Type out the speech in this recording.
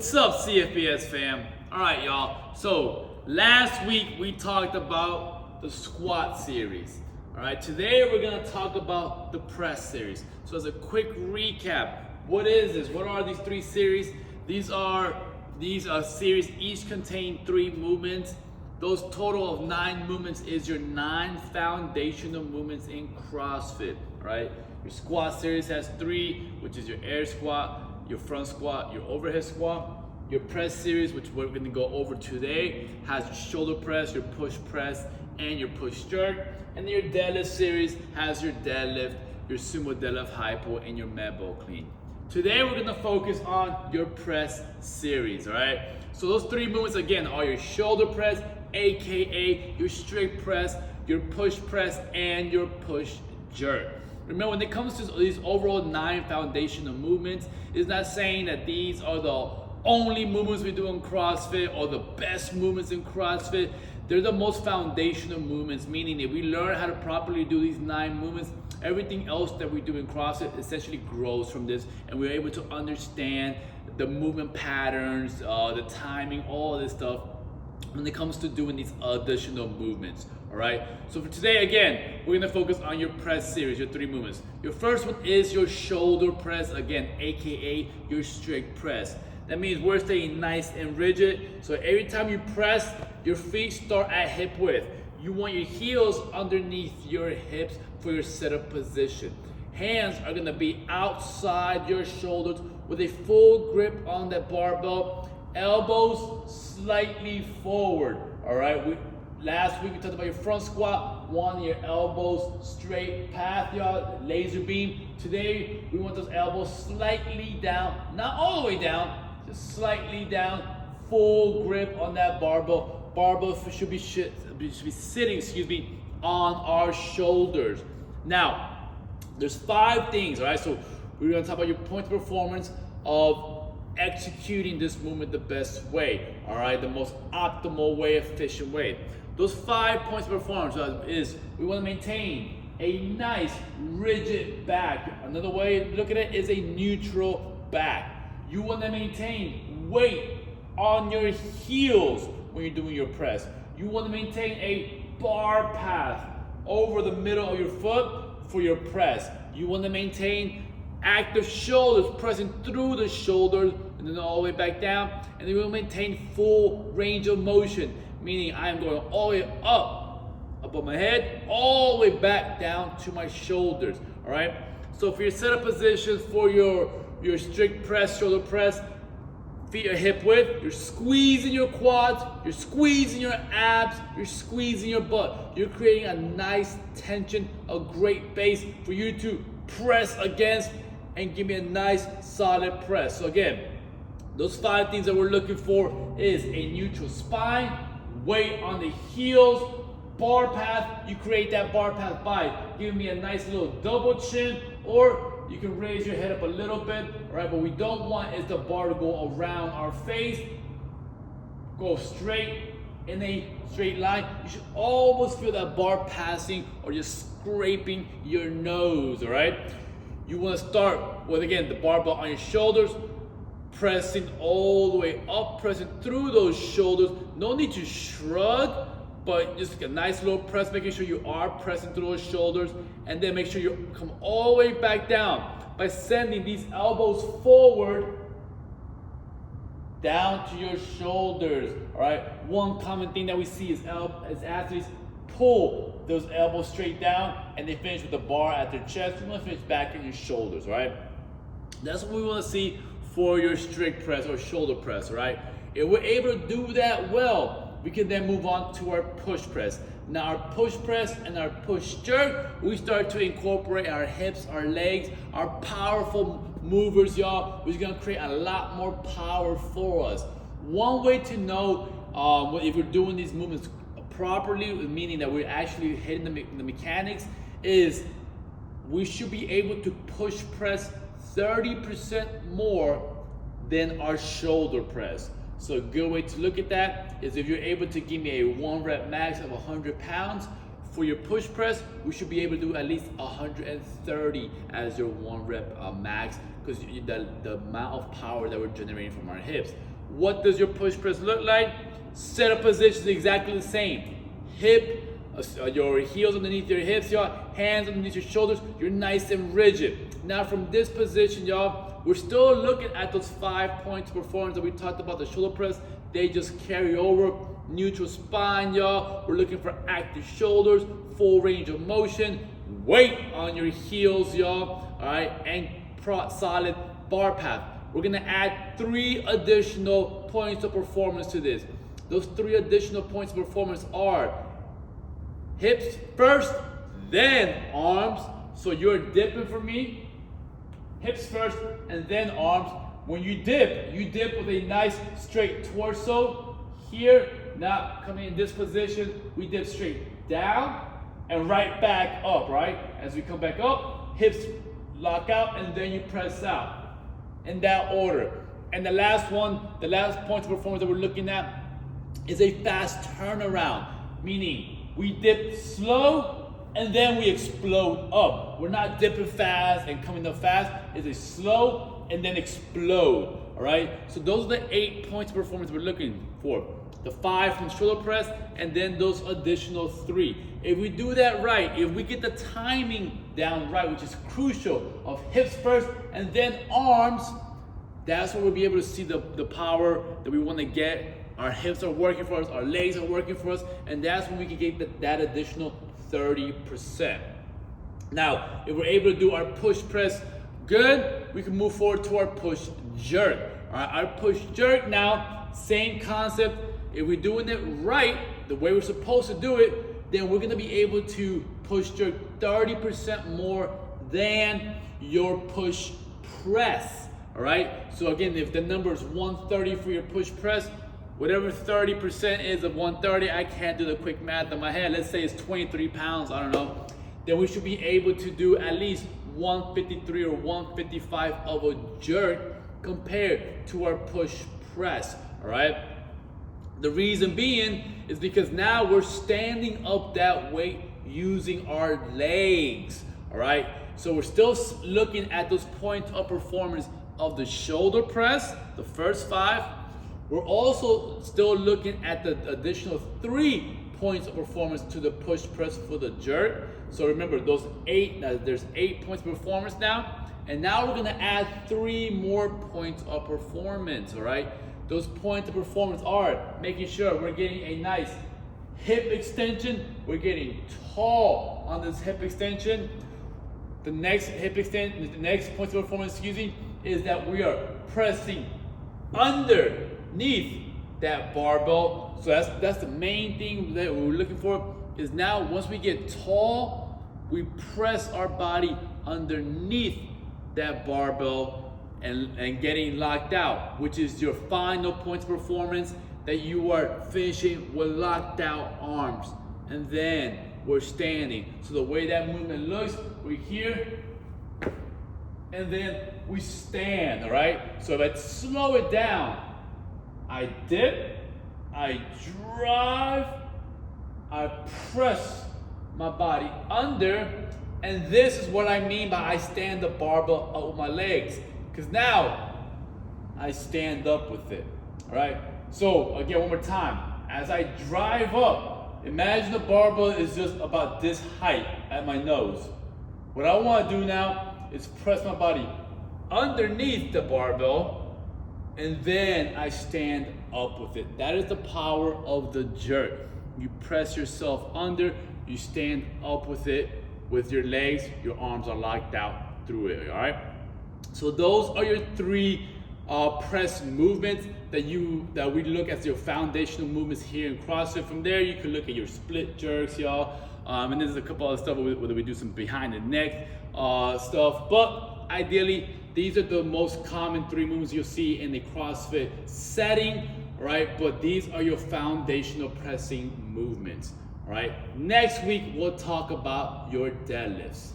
What's up, CFBS fam? All right, y'all. So last week we talked about the squat series. All right, today we're gonna talk about the press series. So as a quick recap, what is this? What are these three series? These are series, each contain 3 movements. Those total of 9 movements is your 9 foundational movements in CrossFit. All right, your squat series has 3, which is your air squat, your front squat, your overhead squat. Your press series, which we're gonna go over today, has your shoulder press, your push press, and your push jerk. And then your deadlift series has your deadlift, your sumo deadlift hypo, and your med ball clean. Today we're gonna focus on your press series, all right? So those 3 movements again are your shoulder press, AKA your strict press, your push press, and your push jerk. Remember, when it comes to these overall 9 foundational movements, it's not saying that these are the only movements we do in CrossFit or the best movements in CrossFit. They're the most foundational movements, meaning if we learn how to properly do these 9 movements, everything else that we do in CrossFit essentially grows from this, and we're able to understand the movement patterns, the timing, all of this stuff when it comes to doing these additional movements. All right, so for today, again, we're gonna focus on your press series, your 3 movements. Your first one is your shoulder press, again, AKA your strict press. That means we're staying nice and rigid. So every time you press, your feet start at hip width. You want your heels underneath your hips for your setup position. Hands are gonna be outside your shoulders with a full grip on that barbell. Elbows slightly forward, all right? Last week we talked about your front squat, want your elbows straight path, y'all, laser beam. Today we want those elbows slightly down, not all the way down, just slightly down, full grip on that barbell. Barbell should be sitting, on our shoulders. Now, there's 5 things, all right? So we're gonna talk about your point of performance of executing this movement the best way, all right? The most optimal way, efficient way. Those 5 points of performance is we wanna maintain a nice rigid back. Another way to look at it is a neutral back. You want to maintain weight on your heels when you're doing your press. You want to maintain a bar path over the middle of your foot for your press. You want to maintain active shoulders, pressing through the shoulders and then all the way back down. And then we'll maintain full range of motion, meaning I'm going all the way up above my head, all the way back down to my shoulders, all right? So for your setup positions for your strict press, shoulder press, feet are hip width, you're squeezing your quads, you're squeezing your abs, you're squeezing your butt. You're creating a nice tension, a great base for you to press against and give me a nice solid press. So again, those 5 things that we're looking for is a neutral spine, weight on the heels, bar path. You create that bar path by giving me a nice little double chin, or you can raise your head up a little bit, all right? But we don't want is the bar to go around our face, go straight in a straight line. You should always feel that bar passing or just scraping your nose, all right? You want to start with, again, the barbell on your shoulders, pressing all the way up, pressing through those shoulders. No need to shrug, but just a nice little press, making sure you are pressing through those shoulders, and then make sure you come all the way back down by sending these elbows forward down to your shoulders, all right? One common thing that we see is athletes pull those elbows straight down and they finish with the bar at their chest. You want to finish back in your shoulders, all right? That's what we want to see for your strict press or shoulder press, all right? If we're able to do that well, we can then move on to our push press. Now our push press and our push jerk, we start to incorporate our hips, our legs, our powerful movers, y'all, which is gonna create a lot more power for us. One way to know if we're doing these movements properly, meaning that we're actually hitting the mechanics, is we should be able to push press 30% more than our shoulder press. So a good way to look at that is if you're able to give me a 1 rep max of 100 pounds, For your push press, we should be able to do at least 130 as your 1 rep max, because the amount of power that we're generating from our hips. what does your push press look like? Setup position is exactly the same. Hip, your heels underneath your hips, y'all. Hands underneath your shoulders. You're nice and rigid. Now from this position, y'all, we're still looking at those 5 points of performance that we talked about, the shoulder press. They just carry over. Neutral spine, y'all. We're looking for active shoulders, full range of motion, weight on your heels, y'all. All right, and solid bar path. We're gonna add 3 additional points of performance to this. Those 3 additional points of performance are hips first, then arms. So you're dipping for me. Hips first, and then arms. When you dip with a nice straight torso here. Now coming in this position, we dip straight down and right back up, right? As we come back up, hips lock out, and then you press out. In that order. And the last one, the last point of performance that we're looking at is a fast turnaround, meaning we dip slow and then we explode up. We're not dipping fast and coming up fast. It's a slow and then explode, all right? So those are the 8 points of performance we're looking for. The 5 from shoulder press, and then those additional 3. If we do that right, if we get the timing down right, which is crucial, of hips first and then arms, that's when we'll be able to see the power that we want to get. Our hips are working for us, our legs are working for us, and that's when we can get that additional 30%. Now, if we're able to do our push press good, we can move forward to our push jerk. All right, our push jerk now, same concept. If we're doing it right, the way we're supposed to do it, then we're gonna be able to push jerk 30% more than your push press, all right? So again, if the number is 130 for your push press, whatever 30% is of 130, I can't do the quick math in my head. Let's say it's 23 pounds, I don't know. Then we should be able to do at least 153 or 155 of a jerk compared to our push press, all right? The reason being is because now we're standing up that weight using our legs, all right? So we're still looking at those points of performance of the shoulder press, the first 5. We're also still looking at the additional 3 points of performance to the push press for the jerk. So remember those 8, there's 8 points of performance now. And now we're gonna add 3 more points of performance, all right? Those points of performance are making sure we're getting a nice hip extension. We're getting tall on this hip extension. The next the next point of performance, is that we are pressing underneath that barbell. So that's the main thing that we're looking for, is now once we get tall, we press our body underneath that barbell and getting locked out, which is your final points of performance, that you are finishing with locked out arms. And then we're standing. So the way that movement looks, we're here, and then we stand, all right? So if I slow it down, I dip, I drive, I press my body under, and this is what I mean by I stand the barbell up with my legs. Because now I stand up with it, all right? So again, one more time. As I drive up, imagine the barbell is just about this height at my nose. What I want to do now is press my body underneath the barbell, and then I stand up with it. That is the power of the jerk. You press yourself under, you stand up with it with your legs, your arms are locked out through it, all right? So those are your 3 press movements that we look at your foundational movements here in CrossFit. From there, you can look at your split jerks, y'all. And there's a couple other stuff whether we do some behind the neck stuff. But ideally, these are the most common 3 movements you'll see in the CrossFit setting, right? But these are your foundational pressing movements, all right? Next week, we'll talk about your deadlifts.